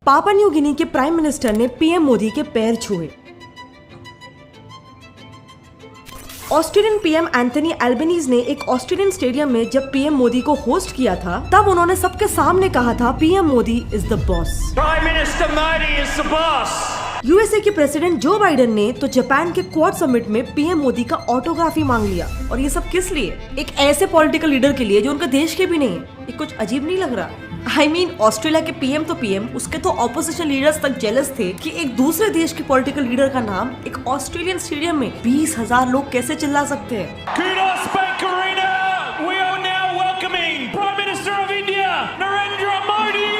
पापा New Guinea के prime minister ने पीएम मोदी के पैर छुए। ऑस्ट्रेलियन पीएम एंथनी एल्बनीज ने एक ऑस्ट्रेलियन स्टेडियम में जब पीएम मोदी को होस्ट किया था, तब उन्होंने सबके सामने कहा था PM Modi is the boss. Prime Minister Modi is the boss. USA के प्रेसिडेंट जो बाइडेन ने तो जापान के क्वाड समिट में पीएम मोदी का ऑटोग्राफ ही मांग लिया। और ये सब किस लिए? एक ऐसे पॉलिटिकल लीडर के लिए जो उनका देश के भी नहीं है। ये कुछ अजीब नहीं लग रहा? I mean, ऑस्ट्रेलिया के पीएम तो पीएम, उसके तो ऑपोजिशन लीडर्स तक जेलस थे कि एक दूसरे देश के पॉलिटिकल लीडर का नाम एक ऑस्ट्रेलियन स्टेडियम में 20,000 लोग कैसे चिल्ला सकते हैं। Kudos Bank Arena. We are now welcoming Prime Minister of India, Narendra Modi.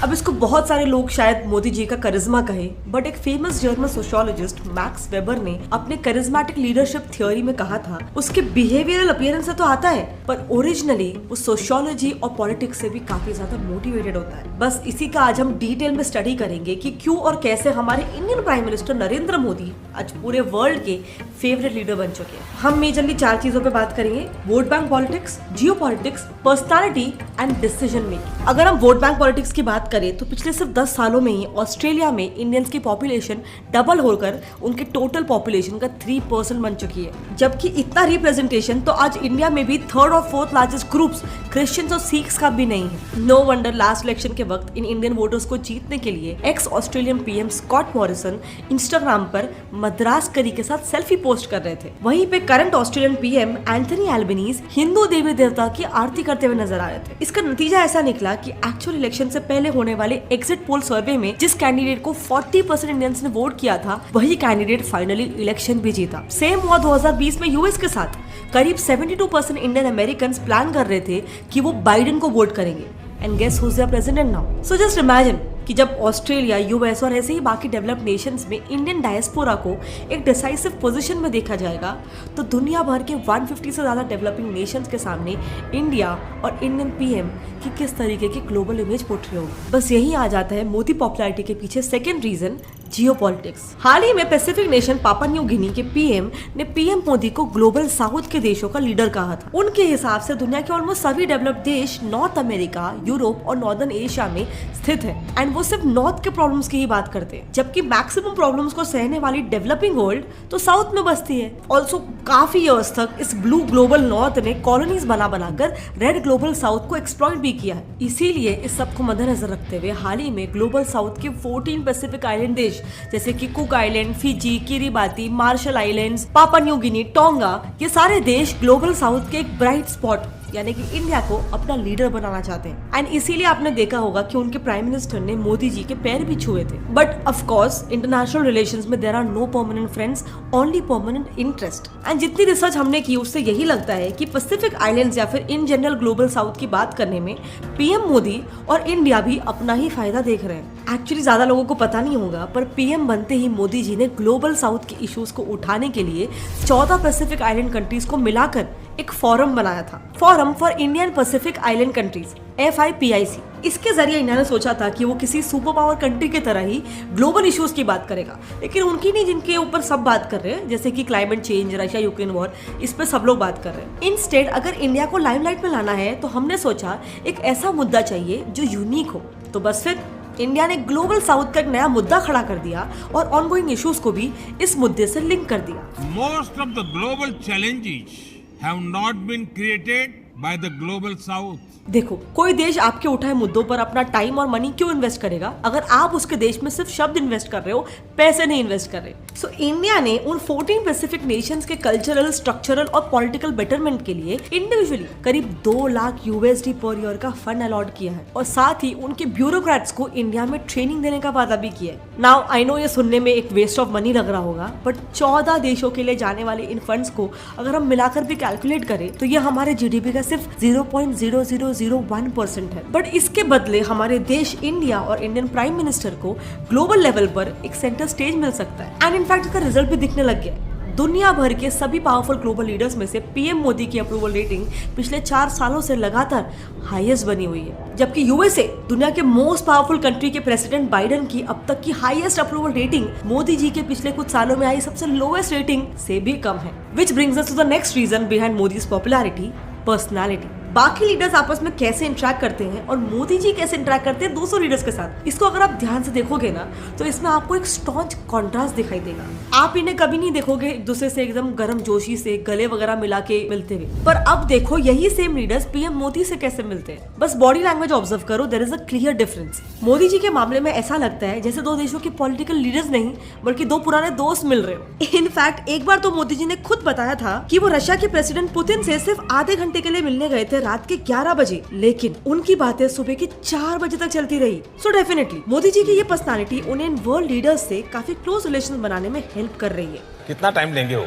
अब इसको बहुत सारे लोग शायद मोदी जी का करिश्मा कहे, बट एक famous German sociologist max weber ने अपने करिश्मेटिक लीडरशिप थ्योरी में कहा था उसके बिहेवियरल अपीयरेंस से तो आता है, पर ओरिजिनली वो सोशियोलॉजी और पॉलिटिक्स से भी काफी ज्यादा मोटिवेटेड होता है। बस इसी का आज हम डिटेल में स्टडी करेंगे कि क्यों और कैसे हमारे Indian prime minister Narendra Modi आज पूरे वर्ल्ड के फेवरेट लीडर बन चुके हैं। हम मेजरली 4 चीजों पे बात करेंगे: vote bank politics, Jio politics, personality and decision making. अगर हम वोट बैंक पॉलिटिक्स की बात करें तो पिछले सिर्फ 10 सालों में ही ऑस्ट्रेलिया में इंडियंस की पॉपुलेशन डबल होकर उनके टोटल पॉपुलेशन का 3% बन चुकी है। जबकि इतना रिप्रेजेंटेशन तो आज इंडिया में भी 3rd और 4th लार्जेस्ट ग्रुप्स क्रिश्चियंस और सिख्स का भी नहीं है। नो वंडर लास्ट इलेक्शन के वक्त इन इंडियन वोटर्स को जीतने के लिए ex Australian PM Scott Morrison Instagram पर मद्रास करी के साथ सेल्फी पोस्ट कर रहे थे। वहीं पे current Australian PM Anthony Albanese हिंदू देवी देवता की आरती करते हुए नजर आ रहे थे। इसका नतीजा ऐसा निकला कि एक्चुअल इलेक्शन से पहले होने वाले एग्जिट पोल सर्वे में जिस कैंडिडेट को 40% इंडियंस ने वोट किया था, वही कैंडिडेट फाइनली इलेक्शन भी जीता। सेम हुआ 2020 में यूएस के साथ। करीब 72% इंडियन अमेरिकन प्लान कर रहे थे कि वो बाइडेन को वोट करेंगे। And guess who is their president now? So just imagine कि जब ऑस्ट्रेलिया, यूएस और ऐसे ही बाकी डेवलप्ड नेशंस में इंडियन डायस्पोरा को एक डिसाइसिव पोजीशन में देखा जाएगा, तो दुनिया भर के 150 से ज्यादा डेवलपिंग नेशंस के सामने इंडिया और इंडियन पीएम की किस तरीके की ग्लोबल इमेज पोर्ट्रे होगी। बस यही आ जाता है मोदी पॉपुलैरिटी के पीछे सेकेंड रीजन, जियोपॉलिटिक्स। हाल ही में पैसिफिक नेशन पापा न्यू गिनी के पीएम ने पीएम मोदी को ग्लोबल साउथ के देशों का लीडर कहा था। उनके हिसाब से दुनिया के ऑलमोस्ट सभी डेवलप्ड देश नॉर्थ अमेरिका, यूरोप और नॉर्दर्न एशिया में स्थित है। एंड वो सिर्फ नॉर्थ के प्रॉब्लम्स की ही बात करते हैं, जबकि मैक्सिमम प्रॉब्लम्स को सहने वाली डेवलपिंग वर्ल्ड तो साउथ में बसती है। ऑल्सो काफी ईयर्स तक इस ब्लू ग्लोबल नॉर्थ ने कॉलोनीज बनाकर रेड ग्लोबल साउथ को एक्सप्लॉइट भी किया है। इसीलिए इस सब को मद्देनजर रखते हुए हाल ही में ग्लोबल साउथ के 14 पैसिफिक आइलैंड देश जैसे कि cook island, Fiji, Kiribati, Marshall Islands, पापा न्यू गिनी, टोंगा, ये सारे देश ग्लोबल साउथ के एक ब्राइट स्पॉट यानी कि इंडिया को अपना लीडर बनाना चाहते हैं। एंड इसीलिए आपने देखा होगा कि उनके प्राइम मिनिस्टर ने मोदी जी के पैर भी छुए थे। But of course international relations में there are no permanent friends, only permanent interest. And जितनी रिसर्च हमने की उससे यही लगता है कि पैसिफिक आइलैंड्स या फिर इन जनरल ग्लोबल साउथ की बात करने में पीएम मोदी और इंडिया भी अपना ही फायदा देख रहे हैं। एक्चुअली ज्यादा लोगों को पता नहीं होगा, पर पीएम बनते ही मोदी जी ने ग्लोबल साउथ के इश्यूज को उठाने के लिए 14 पैसिफिक आइलैंड कंट्रीज को मिलाकर एक फोरम बनाया था, forum for Indian Pacific island countries, FIPIC। इसके जरिए इंडिया ने सोचा था कि वो किसी सुपर पावर कंट्री की तरह ही ग्लोबल इश्यूज की बात करेगा, लेकिन उनकी नहीं जिनके ऊपर सब बात कर रहे हैं, जैसे कि climate change, Russia Ukraine war, इस पे सब लोग बात कर रहे हैं। इंस्टेड अगर इंडिया को लाइमलाइट में लाना है तो हमने सोचा एक ऐसा मुद्दा चाहिए जो यूनिक हो। तो बस फिर इंडिया ने ग्लोबल साउथ का एक नया मुद्दा खड़ा कर दिया और ऑनगोइंग इश्यूज को भी इस मुद्दे से लिंक कर दिया। Most of the global challenges have not been created by the global south. देखो, कोई देश आपके उठाए मुद्दों पर अपना टाइम और मनी क्यों इन्वेस्ट करेगा अगर आप उसके देश में सिर्फ शब्द इन्वेस्ट कर रहे हो, पैसे नहीं इन्वेस्ट कर रहे। सो इंडिया ने उन 14 पैसिफिक नेशंस के कल्चरल, स्ट्रक्चरल और पॉलिटिकल बेटरमेंट के लिए इंडिविजुअली करीब 2 लाख USD पर ईयर का फंड अलॉट किया है और साथ ही उनके ब्यूरोक्रेट्स को इंडिया में ट्रेनिंग देने का वादा भी किया है। नाउ आई नो ये सुनने में एक वेस्ट ऑफ मनी लग रहा होगा, बट 14 देशों के लिए जाने वाले इन फंड्स को अगर हम मिलाकर भी कैलकुलेट करें तो ये हमारे GDP का सिर्फ 0.0001% है। बट इसके बदले हमारे देश इंडिया और इंडियन प्राइम मिनिस्टर को ग्लोबल लेवल पर एक सेंटर स्टेज मिल सकता है। एंड इनफैक्ट इसका रिजल्ट भी दिखने लग गया है। दुनिया भर के सभी पावरफुल ग्लोबल लीडर्स में से पीएम मोदी की अप्रूवल रेटिंग पिछले 4 सालों से लगातार हाईएस्ट बनी हुई है, जबकि यूएसए दुनिया के मोस्ट पावरफुल कंट्री के प्रेसिडेंट बाइडेन की अब तक की highest approval rating Modi ji के पिछले कुछ सालों में आई सबसे लोएस्ट रेटिंग से भी कम है। Which brings us to the next reason behind Modi's popularity, personality. बाकी लीडर्स आपस में कैसे इंटरेक्ट करते हैं और मोदी जी कैसे इंटरेक्ट करते हैं 200 लीडर्स के साथ, इसको अगर आप ध्यान से देखोगे ना तो इसमें आपको एक स्टॉन्च कॉन्ट्रास्ट दिखाई देगा। आप इन्हें कभी नहीं देखोगे एक दूसरे से एकदम गर्म जोशी से गले वगैरह मिला के मिलते हुए, पर अब देखो यही सेम लीडर्स पीएम मोदी से कैसे मिलते हैं। बस बॉडी लैंग्वेज ऑब्जर्व करो, there is a clear difference. Modi ji के मामले में ऐसा लगता है जैसे दो देशों के पॉलिटिकल लीडर्स नहीं बल्कि दो पुराने दोस्त मिल रहे हो। इनफैक्ट एक बार तो मोदी जी ने खुद बताया था कि वो रशिया के प्रेसिडेंट पुतिन से सिर्फ आधे घंटे के लिए मिलने गए थे रात के 11 बजे, लेकिन उनकी बातें सुबह के 4 बजे तक चलती रही। सो डेफिनेटली मोदी जी की ये पर्सनालिटी उन्हें वर्ल्ड लीडर्स से काफी क्लोज रिलेशन बनाने में हेल्प कर रही है। कितना टाइम लेंगे वो?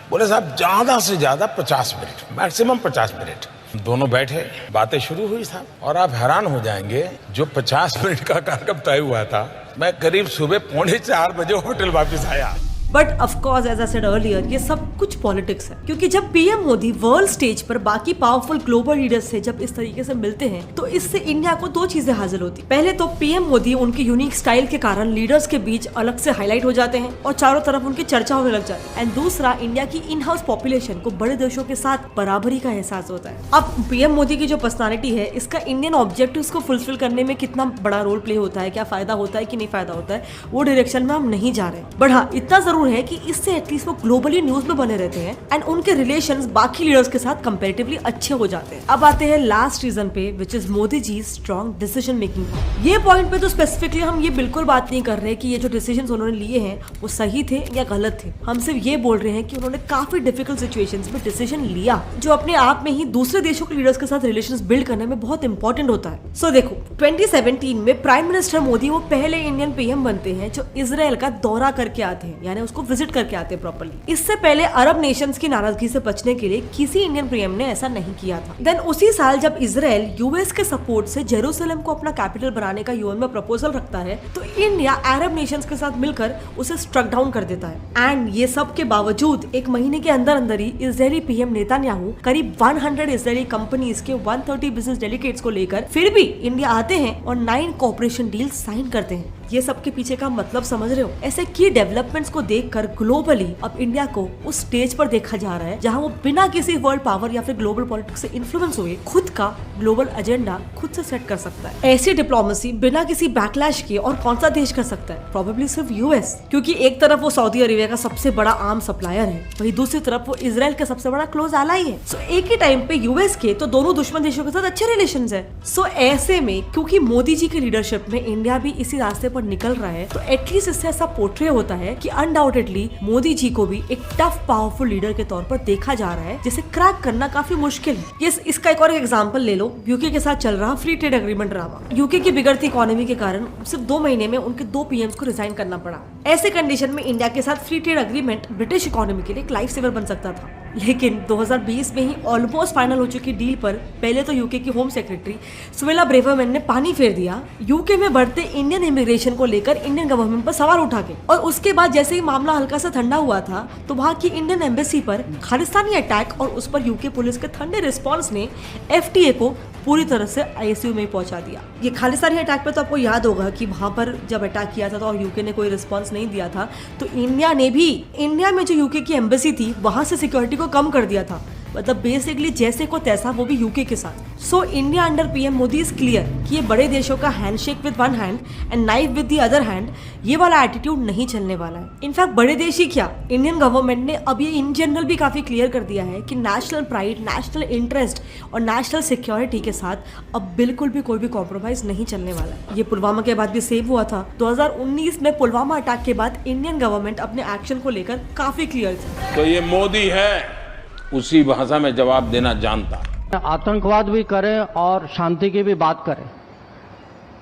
बोले साहब ज्यादा से ज्यादा 50 मिनट, मैक्सिमम 50 मिनट। दोनों बैठे, बातें शुरू हुई साहब, और आप हैरान हो जाएंगे जो 50 मिनट का कार्यक्रम तय हुआ था, मैं करीब सुबह 3:45 बजे होटल वापस आया। But of course as I said earlier, ये सब कुछ पॉलिटिक्स है, क्योंकि जब पीएम मोदी वर्ल्ड स्टेज पर बाकी पावरफुल ग्लोबल लीडर्स से जब इस तरीके से मिलते हैं तो इससे इंडिया को दो चीजें हासिल होती। पहले तो पीएम मोदी उनके यूनिक स्टाइल के कारण लीडर्स के बीच अलग से हाईलाइट हो जाते हैं और चारों तरफ उनकी चर्चा होने लग जाती है। एंड दूसरा, इंडिया की इन हाउस पॉपुलेशन को बड़े देशों के साथ बराबरी का एहसास होता है। अब पीएम मोदी की जो पर्सनालिटी है, इसका इंडियन ऑब्जेक्टिव्स को फुलफिल करने में कितना बड़ा रोल प्ले होता है, क्या फायदा होता है कि नहीं फायदा होता है, वो डायरेक्शन में हम नहीं जा रहे। बट हाँ, इतना जरूर है कि इससे एटलीस्ट वो ग्लोबली न्यूज में बने रहते हैं एंड उनके रिलेशंस बाकी लीडर्स के साथ कंपैरेटिवली अच्छे हो जाते हैं। अब आते हैं लास्ट रीजन पे, which is Modi ji strong decision making. ये पॉइंट पे तो स्पेसिफिकली हम ये बिल्कुल बात नहीं कर रहे कि ये जो डिसीजंस उन्होंने लिए हैं वो सही थे या गलत थे। हम सिर्फ ये बोल रहे हैं कि उन्होंने काफी डिफिकल्ट सिचुएशंस में डिसीजन लिया, जो अपने आप में ही दूसरे देशों के लीडर्स के साथ रिलेशंस बिल्ड करने में बहुत इंपॉर्टेंट होता है। सो देखो, 2017 में प्राइम मिनिस्टर मोदी वो पहले इंडियन पीएम बनते हैं जो इजराइल का दौरा करके आते हैं, यानी उसको विजिट करके आते हैं प्रॉपर्ली। इससे पहले अरब नेशंस की नाराजगी से बचने के लिए किसी इंडियन पीएम ने ऐसा नहीं किया था। देन उसी साल जब इजराइल यूएस के सपोर्ट से जेरूसलम को अपना कैपिटल बनाने का यूएन में प्रपोजल रखता है तो इंडिया अरब नेशंस के साथ मिलकर उसे स्ट्रक डाउन कर देता है। एंड ये सब के बावजूद एक महीने के अंदर अंदर ही इजरायली पीएम नेतन्याहू करीब 100 इजरायली कंपनीज के 130 बिजनेस डेलीगेट्स को लेकर फिर भी इंडिया आते हैं और 9 कोऑपरेशन डील साइन करते हैं। ये सब के पीछे का मतलब समझ रहे हो? ऐसे की डेवलपमेंट्स को देखकर ग्लोबली अब इंडिया को उस स्टेज पर देखा जा रहा है जहां वो बिना किसी वर्ल्ड पावर या फिर ग्लोबल पॉलिटिक्स से इन्फ्लुएंस हुए खुद का ग्लोबल एजेंडा खुद से सेट कर सकता है। ऐसी डिप्लोमेसी बिना किसी बैकलैश के और कौन सा देश कर सकता है? प्रोबेबली सिर्फ यूएस, क्योंकि एक तरफ वो सऊदी अरेबिया का सबसे बड़ा आर्म सप्लायर है, वही दूसरी तरफ वो इजराइल का सबसे बड़ा क्लोज एलाई है। सो एक ही टाइम पे यूएस के तो दोनों दुश्मन देशों के साथ अच्छे रिलेशंस है। सो ऐसे में क्योंकि मोदी जी की लीडरशिप में इंडिया भी इसी रास्ते पर निकल रहा है तो एटलीस्ट इससे ऐसा पोर्ट्रे होता है कि अनडाउटेडली मोदी जी को भी एक टफ पावरफुल लीडर के तौर पर देखा जा रहा है जिसे क्रैक करना काफी मुश्किल है। इसका एक और एग्जांपल ले लो, यूके के साथ चल रहा free trade agreement drama. UK की बिगड़ती इकोनॉमी के कारण सिर्फ 2 महीने में उनके 2 पीएम्स को रिजाइन करना पड़ा। ऐसे कंडीशन में इंडिया के साथ free trade agreement British economy के लिए एक लाइफ सेवर बन सकता था, लेकिन 2020 में ही ऑलमोस्ट फाइनल हो चुकी डील पर पहले तो यूके की होम सेक्रेटरी सुवेला ब्रेवरमैन ने पानी फेर दिया यूके में बढ़ते इंडियन इमिग्रेशन को लेकर इंडियन गवर्नमेंट पर सवाल उठा के। और उसके बाद जैसे ही मामला हल्का सा ठंडा हुआ था तो वहाँ की इंडियन एम्बेसी पर खालिस्तानी अटैक और उस पर यूके पुलिस के ठंडे रिस्पॉन्स ने एफटीए को पूरी तरह से आईसीयू में पहुंचा दिया। ये खालिस्तानी अटैक पे तो आपको याद होगा कि वहां पर जब अटैक किया था तो और यूके ने कोई रिस्पांस नहीं दिया था तो इंडिया ने भी इंडिया में जो यूके की एम्बेसी थी वहां से सिक्योरिटी को कम कर दिया था, मतलब बेसिकली जैसे को तैसा, वो भी यूके के साथ। So India under PM Modi is clear कि ये बड़े देशों का handshake with one hand and knife with the other hand, ये वाला एटीट्यूड नहीं चलने वाला है। इनफैक्ट बड़े देश ही क्या, इंडियन गवर्नमेंट ने अब ये इन जनरल भी काफी क्लियर कर दिया है कि नेशनल प्राइड, नेशनल इंटरेस्ट और नेशनल सिक्योरिटी के साथ अब बिल्कुल भी कोई भी कॉम्प्रोमाइज नहीं चलने वाला है। ये पुलवामा के बाद भी सेव हुआ था। 2019 में पुलवामा अटैक के बाद इंडियन गवर्नमेंट अपने एक्शन को लेकर काफी क्लियर थी। तो ये मोदी है, उसी भाषा में जवाब देना जानता। आतंकवाद भी करें और शांति की भी बात करें,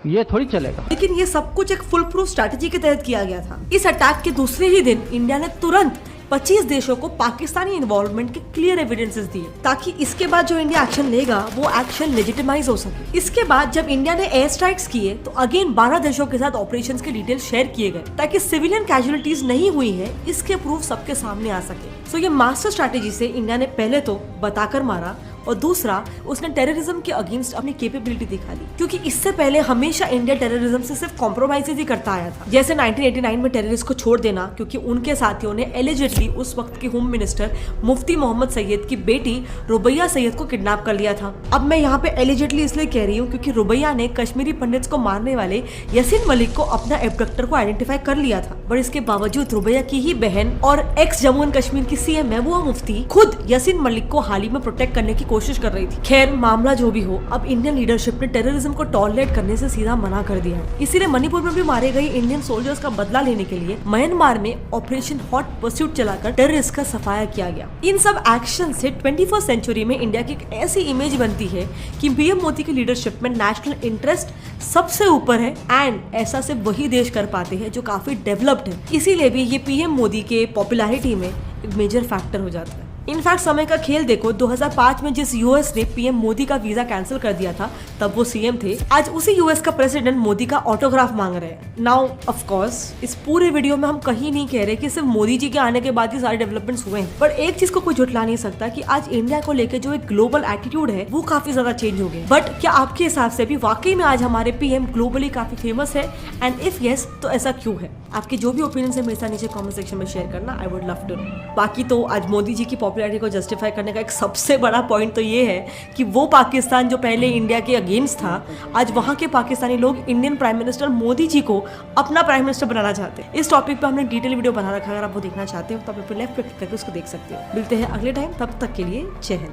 ये थोड़ी चलेगा। लेकिन ये सब कुछ एक फुल प्रूफ स्ट्रैटेजी के तहत किया गया था। इस अटैक के दूसरे ही दिन इंडिया ने तुरंत 25 देशों को पाकिस्तानी इन्वॉल्वमेंट के क्लियर एविडेंसेस दिए ताकि इसके बाद जो इंडिया एक्शन लेगा वो एक्शन लेजिटिमाइज हो सके। इसके बाद जब इंडिया ने एयर स्ट्राइक्स किए तो अगेन 12 देशों के साथ ऑपरेशंस के डिटेल्स शेयर किए गए ताकि सिविलियन कैजुअलिटीज नहीं हुई है इसके प्रूफ सबके सामने आ सके। सो ये मास्टर स्ट्रैटेजी से इंडिया ने पहले तो बताकर मारा और दूसरा उसने टेररिज्म के अगेंस्ट अपनी कैपेबिलिटी दिखा दी, क्योंकि इससे पहले हमेशा इंडिया टेररिज्म से सिर्फ कॉम्प्रोमाइज ही करता आया था। जैसे 1989 में टेररिस्ट को छोड़ देना क्योंकि उनके साथियों ने एलिजिडली उस वक्त के होम मिनिस्टर मुफ्ती मोहम्मद सैयद की बेटी रुबैया सैयद को किडनैप कर लिया था। अब मैं यहाँ पे एलिजिडली इसलिए कह रही हूँ क्योंकि रुबैया ने कश्मीरी पंडित्स को मारने वाले यासीन मलिक को अपना एब्डक्टर को आइडेंटिफाई कर लिया था, पर इसके बावजूद रुबैया की ही बहन और एक्स जम्मू एंड कश्मीर की सीएम महबूबा मुफ्ती खुद यासीन मलिक को हाल ही में प्रोटेक्ट करने की कोशिश कर रही थी। खैर, मामला जो भी हो, अब इंडियन लीडरशिप ने टेररिज्म को टॉलरेट करने से सीधा मना कर दिया है। इसीलिए मणिपुर में भी मारे गए इंडियन सोल्जर्स का बदला लेने के लिए म्यांमार में ऑपरेशन हॉट परस्यूट चलाकर टेररिस्ट का सफाया किया गया। इन सब एक्शन से 21वीं सेंचुरी में इंडिया की एक ऐसी इमेज बनती है कि पीएम मोदी की लीडरशिप में नेशनल इंटरेस्ट सबसे ऊपर है, एंड ऐसा सिर्फ वही देश कर पाते हैं जो काफी डेवलप्ड है। इसीलिए भी ये पीएम मोदी के पॉपुलैरिटी में एक मेजर फैक्टर हो जाता है। इनफैक्ट समय का खेल देखो, 2005 में जिस यूएस ने पीएम मोदी का वीजा कैंसिल कर दिया था, तब वो सीएम थे। आज उसी यूएस का प्रेसिडेंट मोदी का ऑटोग्राफ मांग रहे हैं। नाउ ऑफ कोर्स इस पूरे वीडियो में हम कहीं नहीं कह रहे कि सिर्फ मोदी जी के आने के बाद ही सारे डेवलपमेंट्स हुए हैं, पर एक चीज को कोई झुठला नहीं सकता कि आज इंडिया को लेकर जो एक ग्लोबल एटीट्यूड है वो काफी ज्यादा चेंज हो गया। बट क्या आपके हिसाब से भी वाकई में आज हमारे पीएम ग्लोबली काफी फेमस है, एंड इफ यस तो ऐसा क्यों है? आपके जो भी ओपिनियन है मेरे साथ नीचे कमेंट सेक्शन में शेयर करना, I would love to know. बाकी तो आज मोदी जी की पॉपुलैरिटी को जस्टिफाई करने का एक सबसे बड़ा पॉइंट तो ये है कि वो पाकिस्तान जो पहले इंडिया के अगेंस्ट था, आज वहां के पाकिस्तानी लोग Indian prime minister Modi ji को अपना प्राइम मिनिस्टर बनाना चाहते हैं। इस टॉपिक पे हमने डिटेल वीडियो बना रखा है, अगर आप वो देखना चाहते हो तो आप लेफ्ट पे क्लिक करके उसको देख सकते हो। मिलते हैं अगले टाइम, तब तक के लिए जय हिंद।